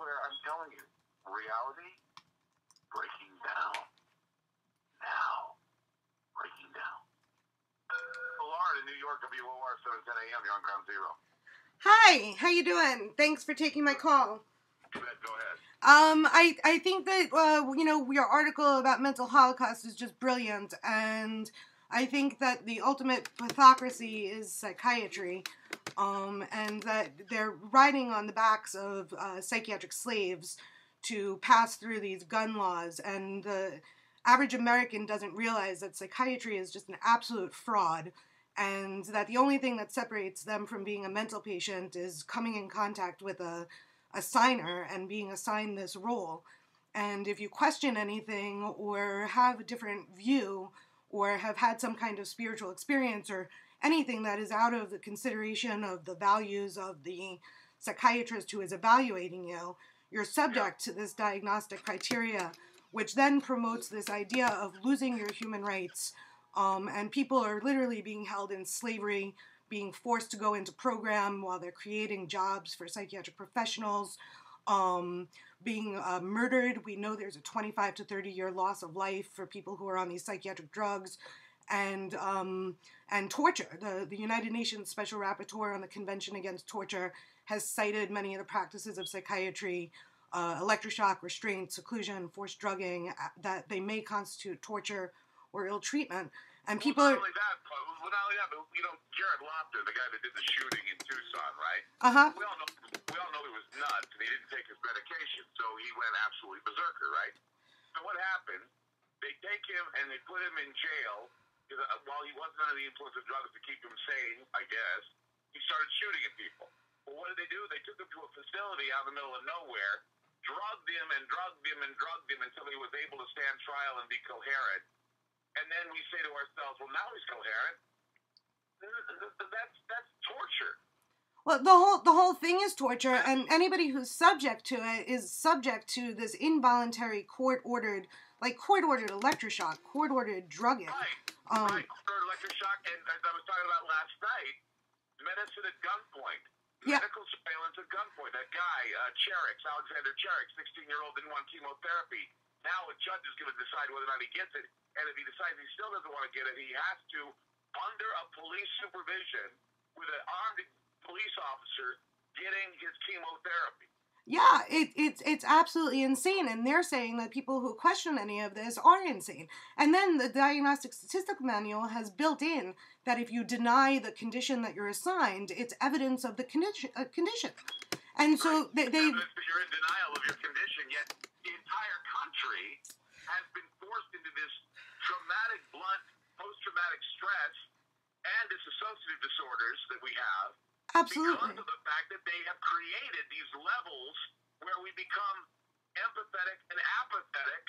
where I'm telling you, reality breaking down. Now. Breaking down. Lauren in New York, WOR 710 AM, you're on Ground Zero. Hi, how you doing? Thanks for taking my call. Go ahead. I think that, your article about mental holocaust is just brilliant, and I think that the ultimate pathocracy is psychiatry, and that they're riding on the backs of psychiatric slaves to pass through these gun laws, and the average American doesn't realize that psychiatry is just an absolute fraud, and that the only thing that separates them from being a mental patient is coming in contact with a signer and being assigned this role. And if you question anything or have a different view or have had some kind of spiritual experience or anything that is out of the consideration of the values of the psychiatrist who is evaluating you, you're subject to this diagnostic criteria, which then promotes this idea of losing your human rights. And people are literally being held in slavery, being forced to go into program while they're creating jobs for psychiatric professionals, being murdered. We know there's a 25 to 30-year loss of life for people who are on these psychiatric drugs, and torture. The United Nations Special Rapporteur on the Convention Against Torture has cited many of the practices of psychiatry, electroshock, restraint, seclusion, forced drugging, that they may constitute torture or ill treatment. And people not only that, but Jared Lofton, the guy that did the shooting in Tucson, right? Uh-huh. We all know he was nuts, and he didn't take his medication, so he went absolutely berserker, right? So what happened? They take him and they put him in jail while he wasn't under the influence of drugs to keep him sane, I guess. He started shooting at people. Well, what did they do? They took him to a facility out in the middle of nowhere, drugged him and drugged him and drugged him until he was able to stand trial and be coherent. And then we say to ourselves, well, now he's coherent. That's torture. Well, the whole thing is torture, and anybody who's subject to it is subject to this involuntary court-ordered electroshock, court-ordered drugging. Right, court-ordered electroshock, and as I was talking about last night, medicine at gunpoint. Yeah. Medical surveillance at gunpoint. That guy, Alexander Cherrick, 16-year-old, didn't want chemotherapy. Now a judge is going to decide whether or not he gets it, and if he decides he still doesn't want to get it, he has to, under a police supervision, with an armed police officer, getting his chemotherapy. Yeah, it's absolutely insane, and they're saying that people who question any of this are insane. And then the Diagnostic Statistical Manual has built in that if you deny the condition that you're assigned, it's evidence of the condition. And so they you're in denial of your condition, yet the entire country has been forced into this traumatic, blunt, post-traumatic stress and disassociative disorders that we have. Absolutely. Because of the fact that they have created these levels where we become empathetic and apathetic.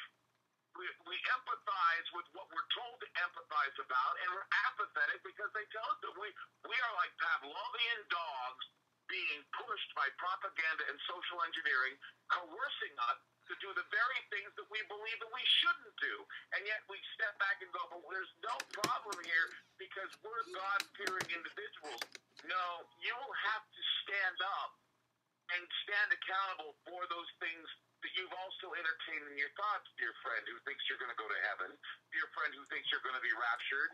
We empathize with what we're told to empathize about, and we're apathetic because they tell us that we are like Pavlovian dogs being pushed by propaganda and social engineering, coercing us to do the very things that we believe that we shouldn't do. And yet we step back and go, well, there's no problem here because we're God-fearing individuals. No, you will have to stand up and stand accountable for those things that you've also entertained in your thoughts, dear friend who thinks you're going to go to heaven, dear friend who thinks you're going to be raptured.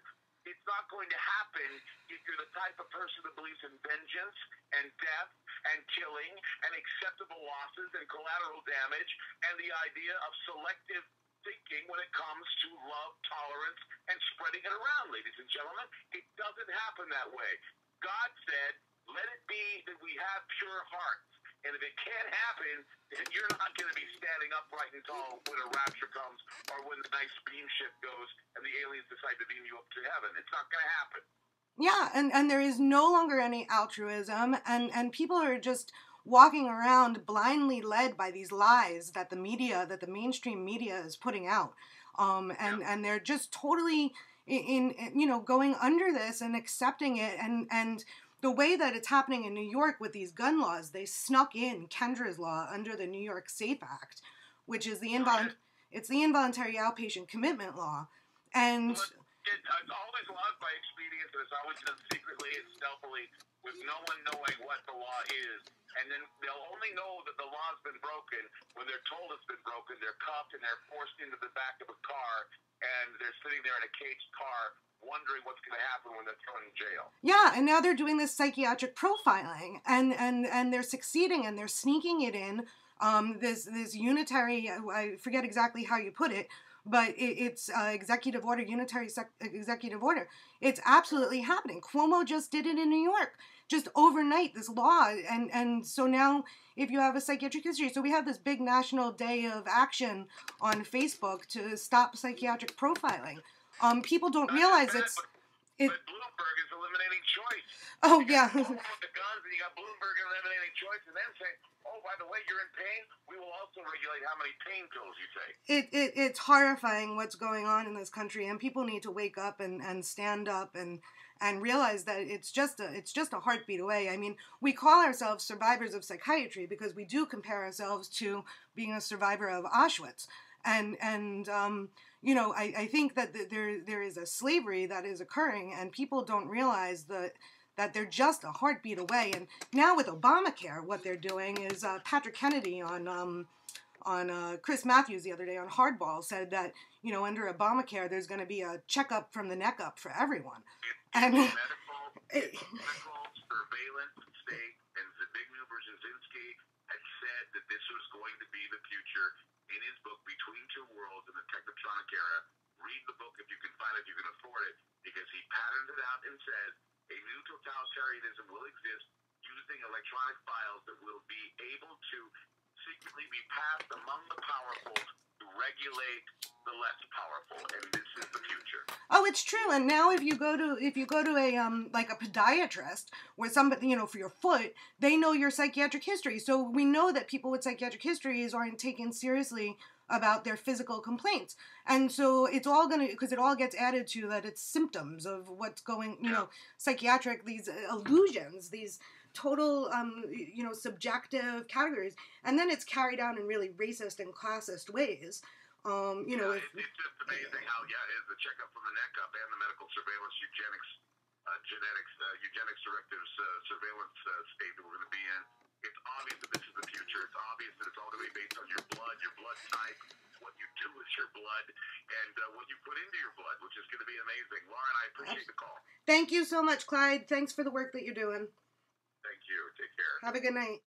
It's not going to happen if you're the type of person that believes in vengeance and death and killing and acceptable losses and collateral damage and the idea of selective thinking when it comes to love, tolerance, and spreading it around, ladies and gentlemen. It doesn't happen that way. God said, let it be that we have pure hearts. And if it can't happen, then you're not going to be standing upright and tall when a rapture comes or when the nice beam shift goes and the aliens decide to beam you up to heaven. It's not going to happen. Yeah, and there is no longer any altruism, and people are just walking around blindly led by these lies that the mainstream media is putting out. And they're just totally going under this and accepting it, and the way that it's happening in New York with these gun laws, they snuck in Kendra's law under the New York SAFE Act, which is the involuntary outpatient commitment law. And It's always laws by expedience, and it's always done secretly and stealthily with no one knowing what the law is. And then they'll only know that the law's been broken when they're told it's been broken. They're cuffed and they're forced into the back of a car, and they're sitting there in a caged car wondering what's going to happen when they're thrown in jail. Yeah, and now they're doing this psychiatric profiling, and they're succeeding, and they're sneaking it in. This unitary, I forget exactly how you put it, but it's executive order, executive order. It's absolutely happening. Cuomo just did it in New York, just overnight, this law. And so now if you have a psychiatric history, so we have this big national day of action on Facebook to stop psychiatric profiling. People don't realize But Bloomberg is eliminating choice. Oh, yeah. You got the guns, and you got Bloomberg eliminating choice, and then saying, oh, by the way, you're in pain, we will also regulate how many pain pills you take. It's horrifying what's going on in this country, and people need to wake up and stand up and realize that it's just a heartbeat away. I mean, we call ourselves survivors of psychiatry because we do compare ourselves to being a survivor of Auschwitz. And you know, I think that there is a slavery that is occurring, and people don't realize that they're just a heartbeat away. And now with Obamacare, what they're doing is Patrick Kennedy on Chris Matthews the other day on Hardball said that, you know, under Obamacare there's going to be a checkup from the neck up for everyone. And medical surveillance state, and Zbigniew Brzezinski had said that this was going to be the future in his book Between Two Worlds in the Technotronic Era. Read the book if you can find it, if you can afford it, because he patterned it out and said a new totalitarianism will exist using electronic files that will be able to secretly be passed among the powerful to regulate the less powerful, and this is the future. Oh, it's true. And now if you go to a like a podiatrist where somebody, you know, for your foot, they know your psychiatric history. So we know that people with psychiatric histories aren't taken seriously about their physical complaints. And so it's all going to, because it all gets added to that it's symptoms of what's going, you know, psychiatric, these illusions, these total, you know, subjective categories. And then it's carried out in really racist and classist ways. You know, it's just amazing how, the checkup from the neck up and the medical surveillance eugenics directives surveillance state that we're going to be in. It's obvious that this is the future. It's obvious that it's all going to be based on your blood type, what you do with your blood, and what you put into your blood, which is going to be amazing. Lauren, I appreciate the call. Thank you so much, Clyde. Thanks for the work that you're doing. Thank you. Take care. Have a good night.